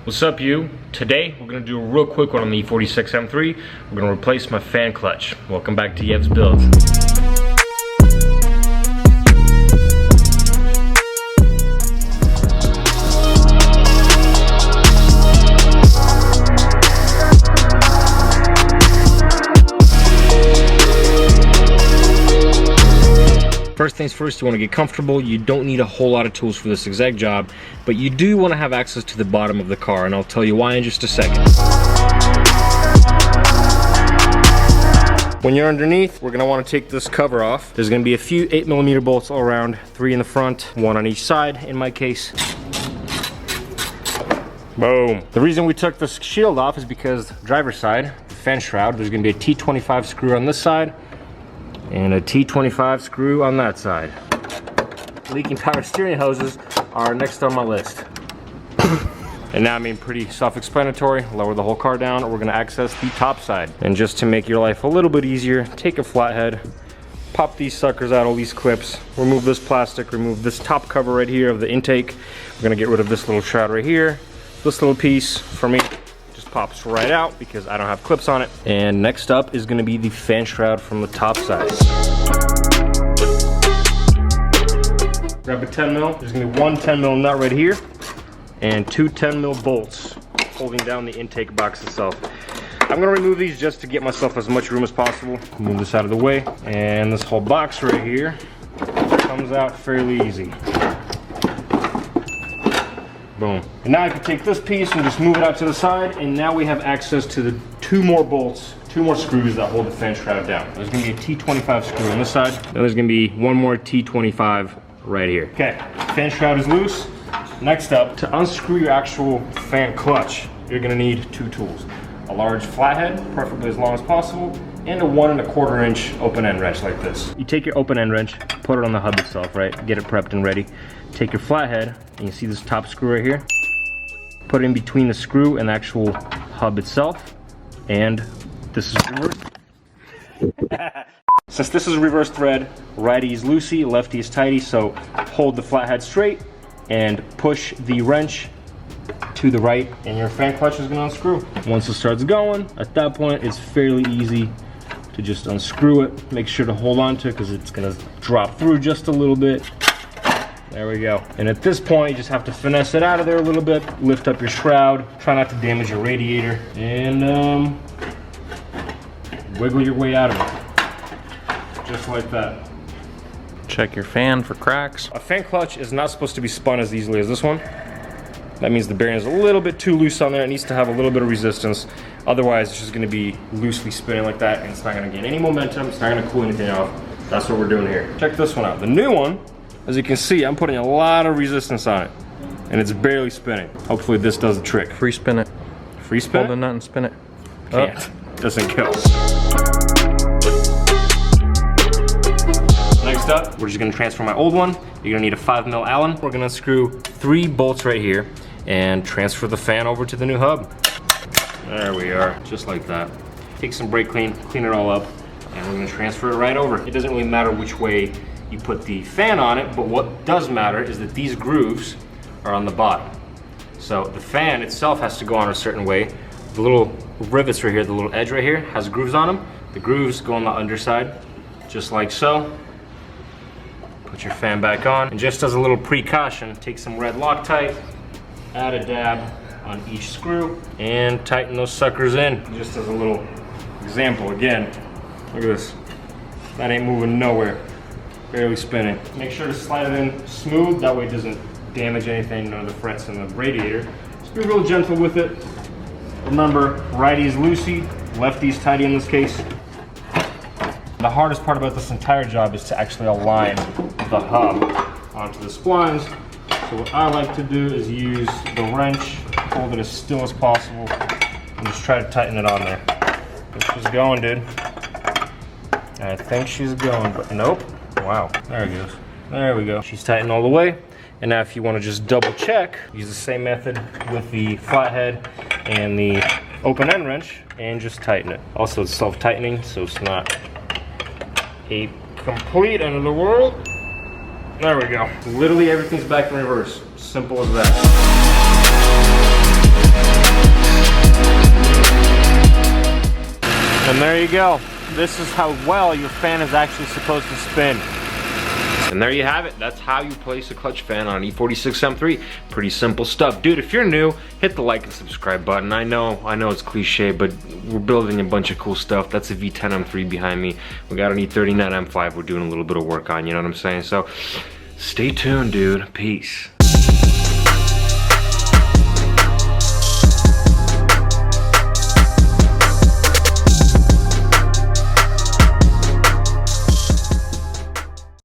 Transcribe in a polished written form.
What's up, you? Today we're gonna do a real quick one on the E46 M3. We're gonna replace my fan clutch. Welcome back to Yev's Builds. First things first, you want to get comfortable. You don't need a whole lot of tools for this exact job, but you do want to have access to the bottom of the car, and I'll tell you why in just a second. When you're underneath, we're going to want to take this cover off. There's going to be a few 8mm bolts all around, 3 in the front, 1 on each side in my case. Boom. The reason we took this shield off is because driver's side, the fan shroud, there's going to be a T25 screw on this side and a T25 screw on that side. Leaking power steering hoses are next on my list. And now, I mean, pretty self-explanatory. Lower the whole car down, we're gonna access the top side. And just to make your life a little bit easier, take a flathead, pop these suckers out, all these clips, remove this plastic, remove this top cover right here of the intake. We're gonna get rid of this little shroud right here. This little piece, for me, pops right out because I don't have clips on it. And next up is going to be the fan shroud from the top side. Grab a 10mm. There's going to be one 10mm nut right here and two 10mm bolts holding down the intake box itself. I'm going to remove these just to get myself as much room as possible. Move this out of the way, and this whole box right here comes out fairly easy. Boom. And now I can take this piece and just move it out to the side, and now we have access to the two more bolts, two more screws that hold the fan shroud down. There's gonna be a T25 screw on this side, then there's gonna be one more T25 right here. Okay, fan shroud is loose. Next up, to unscrew your actual fan clutch, you're gonna need two tools. A large flathead, preferably as long as possible, and a 1 1/4 inch open end wrench like this. You take your open end wrench, put it on the hub itself, right? Get it prepped and ready. Take your flathead, and you see this top screw right here? Put it in between the screw and the actual hub itself, and this is reverse. Since this is reverse thread, righty is loosey, lefty is tighty, so hold the flathead straight and push the wrench to the right, and your fan clutch is gonna unscrew. Once it starts going, at that point, it's fairly easy to just unscrew it. Make sure to hold on to it because it's gonna drop through just a little bit. There we go. And at this point, you just have to finesse it out of there a little bit, lift up your shroud, try not to damage your radiator, and wiggle your way out of it. Just like that. Check your fan for cracks. A fan clutch is not supposed to be spun as easily as this one. That means the bearing is a little bit too loose on there. It needs to have a little bit of resistance. Otherwise, it's just gonna be loosely spinning like that, and it's not gonna gain any momentum. It's not gonna cool anything off. That's what we're doing here. Check this one out. The new one, as you can see, I'm putting a lot of resistance on it, and it's barely spinning. Hopefully this does the trick. Free spin it. Free spin? Hold the nut and spin it. Can't. Doesn't go. Next up, we're just gonna transfer my old one. You're gonna need a 5mm Allen. We're gonna screw 3 bolts right here and transfer the fan over to the new hub. There we are, just like that. Take some brake clean it all up, and we're gonna transfer it right over. It doesn't really matter which way you put the fan on it, but what does matter is that these grooves are on the bottom. So the fan itself has to go on a certain way. The little rivets right here, the little edge right here, has grooves on them. The grooves go on the underside, just like so. Put your fan back on, and just as a little precaution, take some red Loctite, add a dab on each screw, and tighten those suckers in. Just as a little example, again, look at this. That ain't moving nowhere. Barely spinning. Make sure to slide it in smooth, that way it doesn't damage anything, none of the frets in the radiator. Just be real gentle with it. Remember, righty is loosey, lefty is tighty in this case. The hardest part about this entire job is to actually align the hub onto the splines. So what I like to do is use the wrench, hold it as still as possible, and just try to tighten it on there. She's going, dude. I think she's going, but nope. Wow, there it goes. There we go. She's tightened all the way. And now if you want to just double check, use the same method with the flathead and the open end wrench and just tighten it. Also, it's self-tightening, so it's not a complete end of the world. There we go. Literally everything's back in reverse. Simple as that. there you go. This is how well your fan is actually supposed to spin. And there you have it. That's how you place a clutch fan on an E46 M3. Pretty simple stuff. Dude, if you're new, hit the like and subscribe button. I know it's cliche, but we're building a bunch of cool stuff. That's a V10 M3 behind me. We got an E39 M5 we're doing a little bit of work on, you know what I'm saying? So stay tuned, dude. Peace.